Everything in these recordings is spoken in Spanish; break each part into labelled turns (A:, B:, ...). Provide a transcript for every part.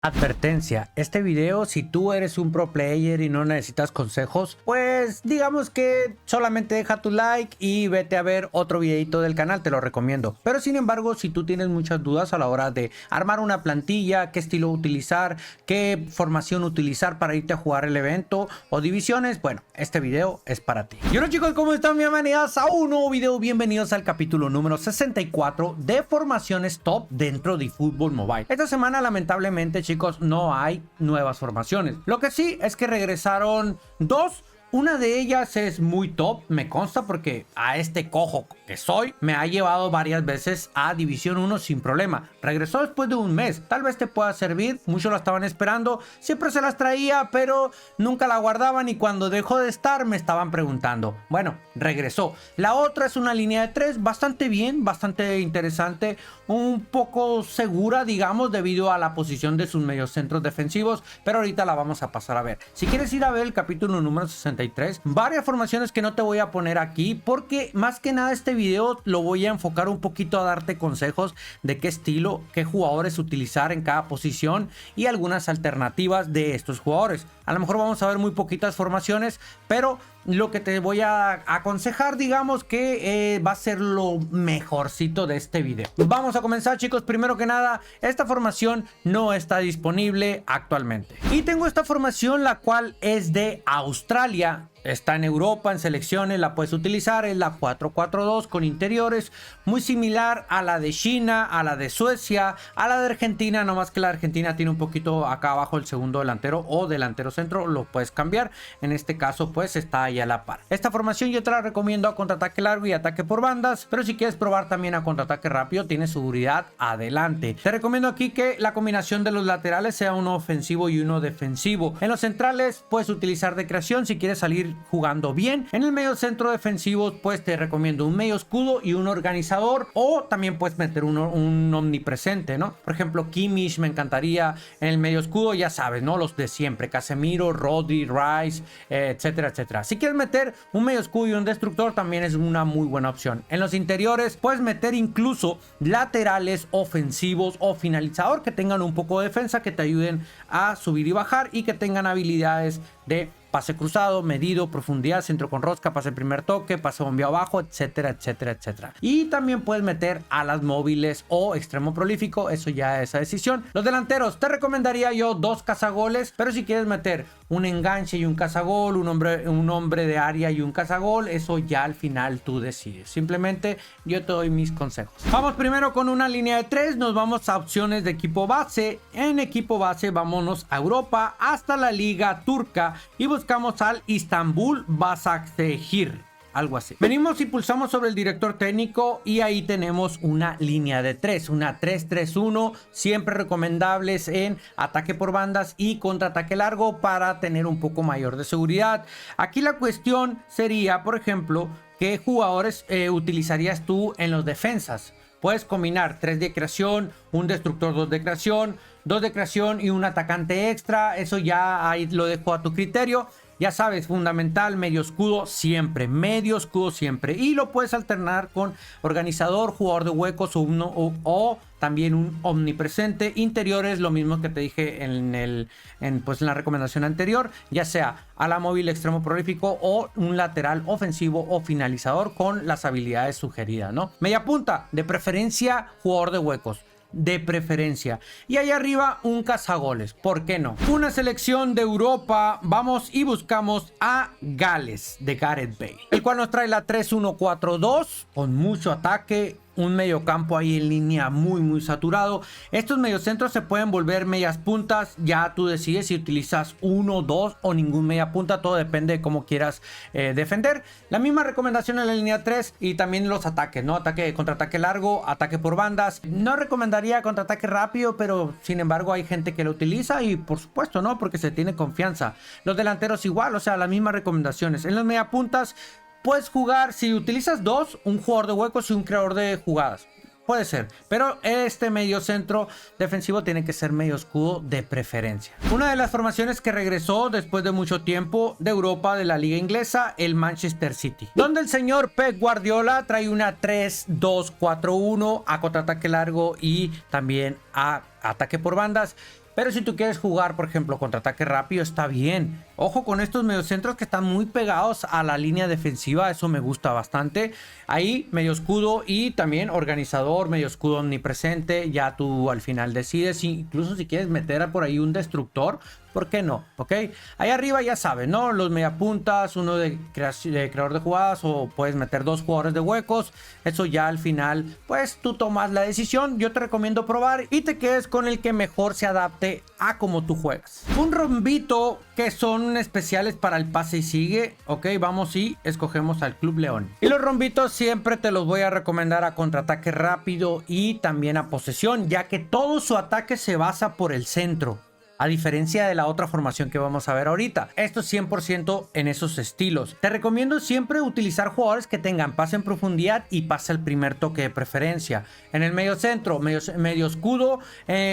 A: Advertencia, este video, si tú eres un pro player y no necesitas consejos, pues digamos que solamente deja tu like y vete a ver otro videito del canal, te lo recomiendo. Pero sin embargo, si tú tienes muchas dudas a la hora de armar una plantilla, qué estilo utilizar, qué formación utilizar para irte a jugar el evento o divisiones, bueno, este video es para ti. Y hola chicos, ¿cómo están? Bienvenidos a un nuevo video, bienvenidos al capítulo número 64 de formaciones top dentro de Fútbol Mobile. Esta semana lamentablemente chicos no hay nuevas formaciones. Lo que sí es que regresaron dos. Una de ellas es muy top, me consta porque a este cojo que soy me ha llevado varias veces a División 1 sin problema. Regresó después de un mes, tal vez te pueda servir, muchos la estaban esperando, siempre se las traía pero nunca la guardaban y cuando dejó de estar me estaban preguntando. Bueno, regresó. La otra es una línea de 3, bastante bien, bastante interesante, un poco segura digamos debido a la posición de sus mediocentros defensivos, pero ahorita la vamos a pasar a ver. Si quieres ir a ver el capítulo número 63, varias formaciones que no te voy a poner aquí porque más que nada este video lo voy a enfocar un poquito a darte consejos de qué estilo, qué jugadores utilizar en cada posición y algunas alternativas de estos jugadores. A lo mejor vamos a ver muy poquitas formaciones, pero lo que te voy a aconsejar digamos que va a ser lo mejorcito de este video. Vamos a comenzar chicos. Primero que nada, esta formación no está disponible actualmente y tengo esta formación la cual es de Australia. Está en Europa, en selecciones, la puedes utilizar, es la 4-4-2 con interiores, muy similar a la de China, a la de Suecia, a la de Argentina, no más que la de Argentina tiene un poquito acá abajo el segundo delantero o delantero centro, lo puedes cambiar, en este caso pues está ahí a la par. Esta formación yo te la recomiendo a contraataque largo y ataque por bandas, pero si quieres probar también a contraataque rápido, tiene seguridad adelante. Te recomiendo aquí que la combinación de los laterales sea uno ofensivo y uno defensivo. En los centrales puedes utilizar de creación si quieres salir jugando bien. En el medio centro defensivo pues te recomiendo un medio escudo y un organizador, o también puedes meter un omnipresente, ¿no? Por ejemplo Kimmich me encantaría en el medio escudo, ya sabes, ¿no? Los de siempre, Casemiro, Rodri, Rice, etcétera, etcétera. Si quieres meter un medio escudo y un destructor también es una muy buena opción. En los interiores puedes meter incluso laterales ofensivos o finalizador que tengan un poco de defensa, que te ayuden a subir y bajar y que tengan habilidades de pase cruzado, medido, profundidad, centro con rosca, pase primer toque, pase bombeado abajo, etcétera, etcétera, etcétera. Y también puedes meter alas móviles o extremo prolífico, eso ya es esa decisión. Los delanteros, te recomendaría yo dos cazagoles, pero si quieres meter un enganche y un cazagol, un hombre de área y un cazagol, eso ya al final tú decides. Simplemente yo te doy mis consejos. Vamos primero con una línea de 3, nos vamos a opciones de equipo base. En equipo base vámonos a Europa hasta la liga turca y buscamos al Istanbul Başakşehir, algo así. Venimos y pulsamos sobre el director técnico y ahí tenemos una línea de 3, una 3-3-1, siempre recomendables en ataque por bandas y contraataque largo para tener un poco mayor de seguridad. Aquí la cuestión sería, por ejemplo, ¿qué jugadores utilizarías tú en los defensas? Puedes combinar 3 de creación, un destructor 2 de creación, 2 de creación y un atacante extra. Eso ya ahí lo dejo a tu criterio. Ya sabes, fundamental, medio escudo siempre, medio escudo siempre. Y lo puedes alternar con organizador, jugador de huecos o también un omnipresente. Interiores, lo mismo que te dije en la recomendación anterior, ya sea ala móvil, extremo prolífico o un lateral ofensivo o finalizador con las habilidades sugeridas, ¿no? Media punta, de preferencia, jugador de huecos. De preferencia. Y ahí arriba un cazagoles, ¿por qué no? Una selección de Europa, vamos y buscamos a Gales de Gareth Bale, el cual nos trae la 3-1-4-2 con mucho ataque, un mediocampo ahí en línea muy saturado. Estos mediocentros se pueden volver medias puntas, ya tú decides si utilizas 1, 2 o ningún media punta, todo depende de cómo quieras defender. La misma recomendación en la línea 3 y también los ataques, ¿no? Ataque, contraataque largo, ataque por bandas. No recomendaría contraataque rápido, pero sin embargo hay gente que lo utiliza y por supuesto, ¿no? Porque se tiene confianza. Los delanteros igual, o sea, las mismas recomendaciones. En las media puntas puedes jugar, si utilizas dos, un jugador de huecos y un creador de jugadas. Puede ser, pero este medio centro defensivo tiene que ser medio escudo de preferencia. Una de las formaciones que regresó después de mucho tiempo de Europa, de la liga inglesa, el Manchester City, donde el señor Pep Guardiola trae una 3-2-4-1 a contraataque largo y también a ataque por bandas. Pero si tú quieres jugar, por ejemplo, contraataque rápido, está bien. Ojo con estos mediocentros que están muy pegados a la línea defensiva, eso me gusta bastante. Ahí medio escudo y también organizador, medio escudo omnipresente, ya tú al final decides, incluso si quieres meter por ahí un destructor, ¿por qué no? ¿Ok? Ahí arriba ya sabes, ¿no? Los mediapuntas, uno de creador de jugadas, o puedes meter 2 jugadores de huecos. Eso ya al final, pues tú tomas la decisión. Yo te recomiendo probar y te quedes con el que mejor se adapte a cómo tú juegas. Un rombito que son especiales para el pase y sigue. Ok, vamos y escogemos al Club León. Y los rombitos siempre te los voy a recomendar a contraataque rápido y también a posesión, ya que todo su ataque se basa por el centro, a diferencia de la otra formación que vamos a ver ahorita. Esto es 100% en esos estilos. Te recomiendo siempre utilizar jugadores que tengan pase en profundidad y pase al primer toque de preferencia. En el medio centro, medio escudo.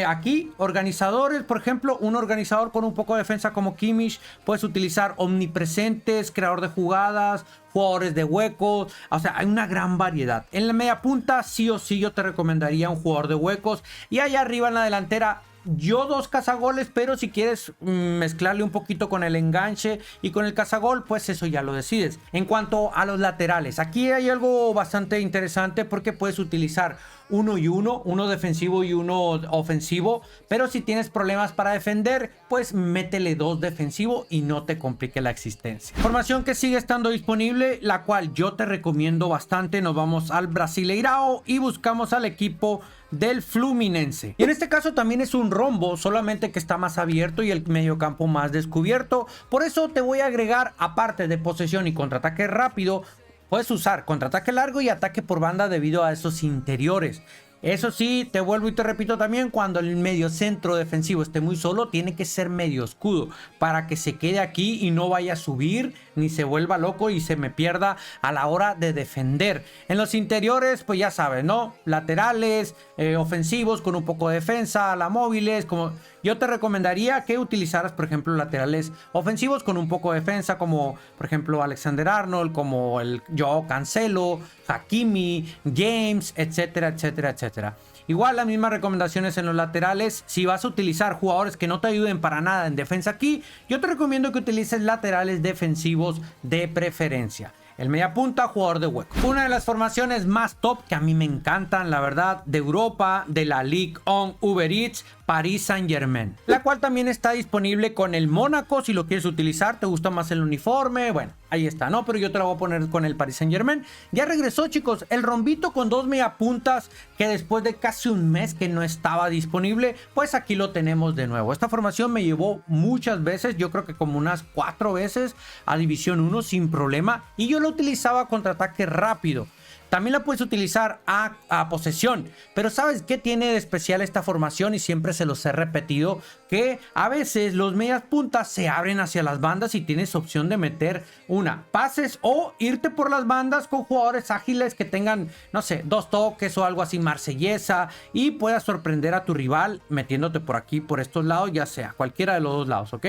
A: Aquí, organizadores, por ejemplo, un organizador con un poco de defensa como Kimmich. Puedes utilizar omnipresentes, creador de jugadas, jugadores de huecos. O sea, hay una gran variedad. En la media punta, sí o sí, yo te recomendaría un jugador de huecos. Y allá arriba en la delantera, yo 2 cazagoles, pero si quieres mezclarle un poquito con el enganche y con el cazagol, pues eso ya lo decides. En cuanto a los laterales, aquí hay algo bastante interesante porque puedes utilizar uno y uno defensivo y uno ofensivo, pero si tienes problemas para defender, pues métele 2 defensivo y no te complique la existencia. Formación que sigue estando disponible, la cual yo te recomiendo bastante. Nos vamos al Brasileirao y buscamos al equipo del Fluminense. Y en este caso también es un rombo, solamente que está más abierto y el mediocampo más descubierto. Por eso te voy a agregar, aparte de posesión y contraataque rápido, puedes usar contraataque largo y ataque por banda debido a esos interiores. Eso sí, te vuelvo y te repito también, cuando el medio centro defensivo esté muy solo, tiene que ser medio escudo para que se quede aquí y no vaya a subir ni se vuelva loco y se me pierda a la hora de defender. En los interiores, pues ya sabes, ¿no? Laterales, ofensivos con un poco de defensa, la móviles, como yo te recomendaría que utilizaras, por ejemplo, laterales ofensivos con un poco de defensa, como por ejemplo Alexander Arnold, como el Joao Cancelo, Hakimi, James, etcétera, etcétera, etcétera. Igual las mismas recomendaciones en los laterales. Si vas a utilizar jugadores que no te ayuden para nada en defensa aquí, yo te recomiendo que utilices laterales defensivos de preferencia. El mediapunta, jugador de hueco. Una de las formaciones más top que a mí me encantan, la verdad, de Europa, de la Ligue 1 Uber Eats, Paris Saint-Germain, la cual también está disponible con el Mónaco. Si lo quieres utilizar, te gusta más el uniforme, bueno, ahí está, ¿no? Pero yo te la voy a poner con el Paris Saint-Germain. Ya regresó, chicos, el rombito con 2 mediapuntas que después de casi un mes que no estaba disponible, pues aquí lo tenemos de nuevo. Esta formación me llevó muchas veces, yo creo que como unas 4 veces a División 1 sin problema, y yo lo utilizaba contra ataque rápido. También la puedes utilizar a posesión, pero ¿sabes qué tiene de especial esta formación? Y siempre se los he repetido, que a veces los medias puntas se abren hacia las bandas y tienes opción de meter pases o irte por las bandas con jugadores ágiles que tengan, no sé, 2 toques o algo así, marsellesa, y puedas sorprender a tu rival metiéndote por aquí, por estos lados, ya sea cualquiera de los 2 lados, ¿ok?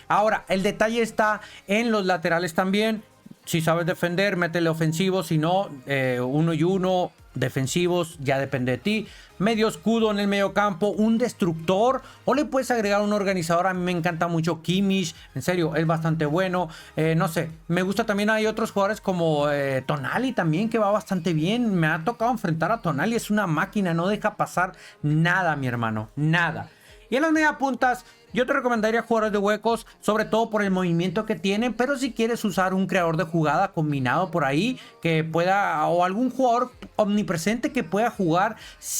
A: Ahora, el detalle está en los laterales también. Si sabes defender, métele ofensivos. Si no, 1 y 1 defensivos, ya depende de ti. Medio escudo en el medio campo, un destructor, o le puedes agregar un organizador. A mí me encanta mucho Kimmich, en serio, es bastante bueno. No sé, me gusta también, hay otros jugadores como Tonali también, que va bastante bien. Me ha tocado enfrentar a Tonali, es una máquina, no deja pasar nada, mi hermano, nada. Y en las media puntas, yo te recomendaría jugadores de huecos, sobre todo por el movimiento que tienen, pero si quieres usar un creador de jugada combinado por ahí, que pueda, o algún jugador omnipresente que pueda jugar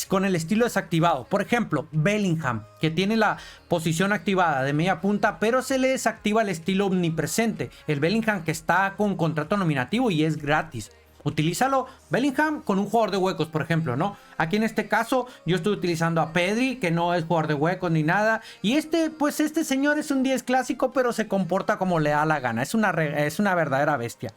A: con el estilo desactivado. Por ejemplo, Bellingham, que tiene la posición activada de media punta, pero se le desactiva el estilo omnipresente. El Bellingham que está con contrato nominativo y es gratis. Utilízalo, Bellingham, con un jugador de huecos, por ejemplo, ¿no? Aquí en este caso yo estoy utilizando a Pedri, que no es jugador de huecos ni nada. Y pues este señor es un 10 clásico, pero se comporta como le da la gana. Es una verdadera bestia.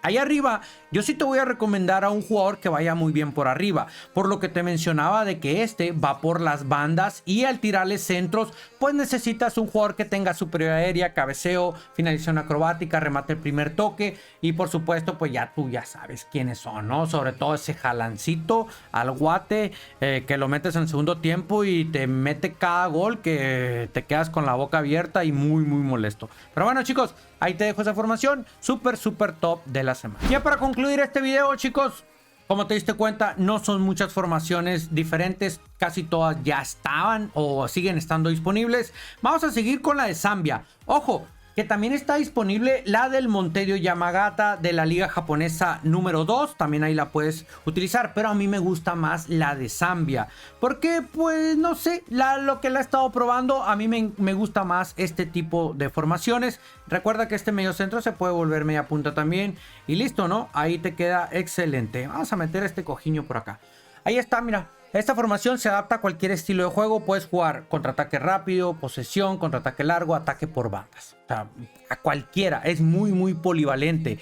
A: Ahí arriba, yo sí te voy a recomendar a un jugador que vaya muy bien por arriba, por lo que te mencionaba de que este va por las bandas y al tirarle centros, pues necesitas un jugador que tenga superioridad aérea, cabeceo, finalización acrobática, remate el primer toque y por supuesto, pues ya tú ya sabes quiénes son, ¿no? Sobre todo ese jalancito al guate que lo metes en el segundo tiempo y te mete cada gol que te quedas con la boca abierta y muy molesto. Pero bueno, chicos, ahí te dejo esa formación súper top de la semana. Ya para concluir este video, chicos, como te diste cuenta, no son muchas formaciones diferentes, casi todas ya estaban o siguen estando disponibles. Vamos a seguir con la de Zambia. Ojo, que también está disponible la del Montedio Yamagata de la liga japonesa número 2, también ahí la puedes utilizar, pero a mí me gusta más la de Zambia, porque pues no sé, lo que la he estado probando, a mí me gusta más este tipo de formaciones. Recuerda que este medio centro se puede volver media punta también y listo, ¿no? Ahí te queda excelente. Vamos a meter este cojiño por acá. Ahí está, mira. Esta formación se adapta a cualquier estilo de juego. Puedes jugar contraataque rápido, posesión, contraataque largo, ataque por bandas. O sea, a cualquiera. Es muy polivalente.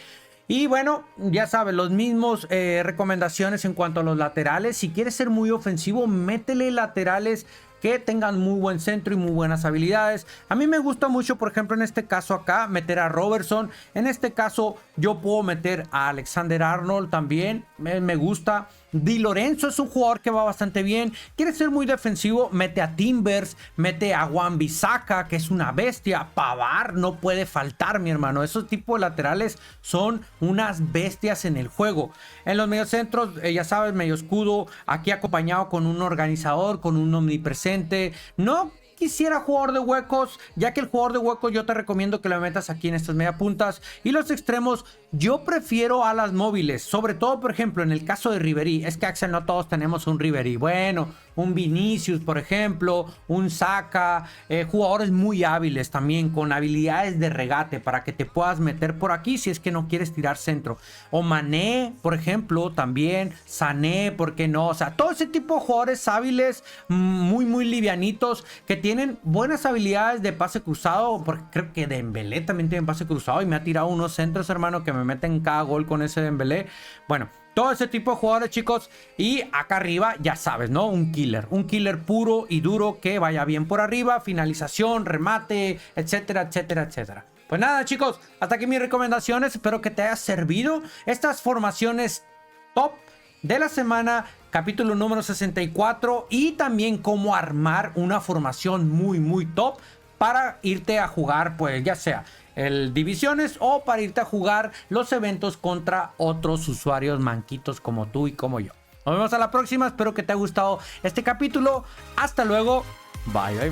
A: Y bueno, ya sabes, los mismos recomendaciones en cuanto a los laterales. Si quieres ser muy ofensivo, métele laterales que tengan muy buen centro y muy buenas habilidades. A mí me gusta mucho, por ejemplo, en este caso acá, meter a Robertson. En este caso, yo puedo meter a Alexander Arnold también. Me gusta. Di Lorenzo es un jugador que va bastante bien. Quieres ser muy defensivo, mete a Timbers, mete a Wan-Bissaka, que es una bestia. Pavard no puede faltar, mi hermano. Esos tipos de laterales son unas bestias en el juego. En los mediocentros, ya sabes, medio escudo, aquí acompañado con un organizador, con un omnipresente. No quisiera jugador de huecos, ya que el jugador de huecos yo te recomiendo que lo metas aquí en estas media puntas. Y los extremos, yo prefiero alas móviles, sobre todo por ejemplo en el caso de Ribery. Es que Axel, no todos tenemos un Ribery, bueno, un Vinicius por ejemplo, un Saka, jugadores muy hábiles también, con habilidades de regate para que te puedas meter por aquí si es que no quieres tirar centro. O Mané por ejemplo también, Sané, ¿por qué no? O sea, todo ese tipo de jugadores hábiles, muy livianitos, que tienen buenas habilidades de pase cruzado, porque creo que Dembélé también tiene pase cruzado y me ha tirado unos centros, hermano, que me meten cada gol con ese Dembélé. Bueno, todo ese tipo de jugadores, chicos. Y acá arriba, ya sabes, ¿no? Un killer puro y duro que vaya bien por arriba, finalización, remate, etcétera. Pues nada, chicos, hasta aquí mis recomendaciones. Espero que te haya servido estas formaciones top de la semana, capítulo número 64, y también cómo armar una formación muy top para irte a jugar, pues ya sea el divisiones o para irte a jugar los eventos contra otros usuarios manquitos como tú y como yo. Nos vemos a la próxima, espero que te haya gustado este capítulo. Hasta luego, bye.